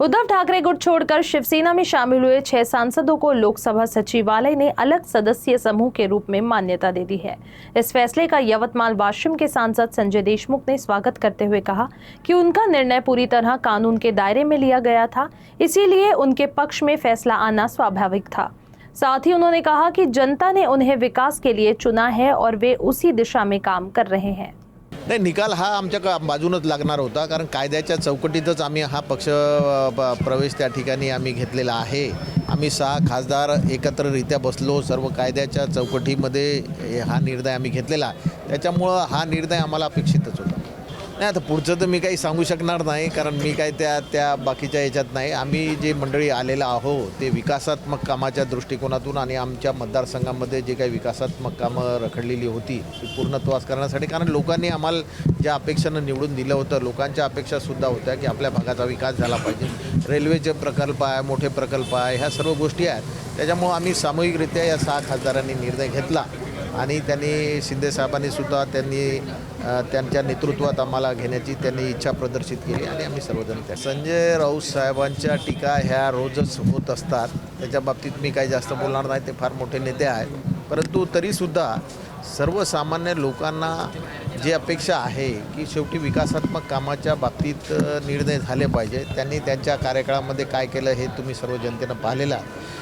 उद्धव ठाकरे गुट छोड़कर शिवसेना में शामिल हुए 6 सांसदों को लोकसभा सचिवालय ने अलग सदस्यीय समूह के रूप में मान्यता दे दी है। इस फैसले का यवतमाल वाशिम के सांसद संजय देशमुख ने स्वागत करते हुए कहा कि उनका निर्णय पूरी तरह कानून के दायरे में लिया गया था, इसीलिए उनके पक्ष में फैसला आना स्वाभाविक था। साथ ही उन्होंने कहा कि जनता ने उन्हें विकास के लिए चुना है और वे उसी दिशा में काम कर रहे हैं। नाही, निकाल हा आमच्या बाजूनच लागणार होता, कारण कायद्याच्या चौकटीतच आम्ही हा पक्ष प्रवेश त्या ठिकाणी आम्ही घेतलेला आहे। आम्ही 6 खासदार एकत्ररित्या बसलो, सर्व कायद्याच्या चौकटीमध्ये हा निर्णय आम्ही घेतलेला, त्याच्यामुळं हा निर्णय आम्हाला अपेक्षितच होता। नाही, आता पुढचं तर मी काही सांगू शकणार नाही, कारण मी काय त्या बाकीच्या याच्यात नाही। आम्ही जे मंडळी आलेला आहोत ते विकासात्मक कामाच्या दृष्टिकोनातून आणि आमच्या मतदारसंघामध्ये जे काही विकासात्मक कामं रखडलेली होती ती पूर्णत्वास करण्यासाठी, कारण लोकांनी आम्हाला ज्या अपेक्षानं निवडून दिलं होतं, लोकांच्या अपेक्षासुद्धा होत्या की आपल्या भागाचा विकास झाला पाहिजे, रेल्वेचे प्रकल्प आहे, मोठे प्रकल्प आहे, ह्या सर्व गोष्टी आहेत। त्याच्यामुळं आम्ही सामूहिकरित्या या 6 खासदारांनी निर्णय घेतला आणि त्यांनी शिंदे साहेबांनी सुद्धा त्यांच्या नेतृत्वात आम्हाला घेण्याची त्यांनी इच्छा प्रदर्शित केली आणि आम्ही सर्वजण त्या संजय राऊत साहेबांच्या टीका ह्या रोजच होत असतात, त्याच्या बाबतीत मी काही जास्त बोलणार नाही, ते फार मोठे नेते आहेत। परंतु तरीसुद्धा सर्वसामान्य लोकांना जी अपेक्षा आहे की शेवटी विकासात्मक कामाच्या बाबतीत निर्णय झाले पाहिजे। त्यांनी त्यांच्या कार्यकाळामध्ये काय केलं हे तुम्ही सर्व जनतेनं पाहिलेलं आहे।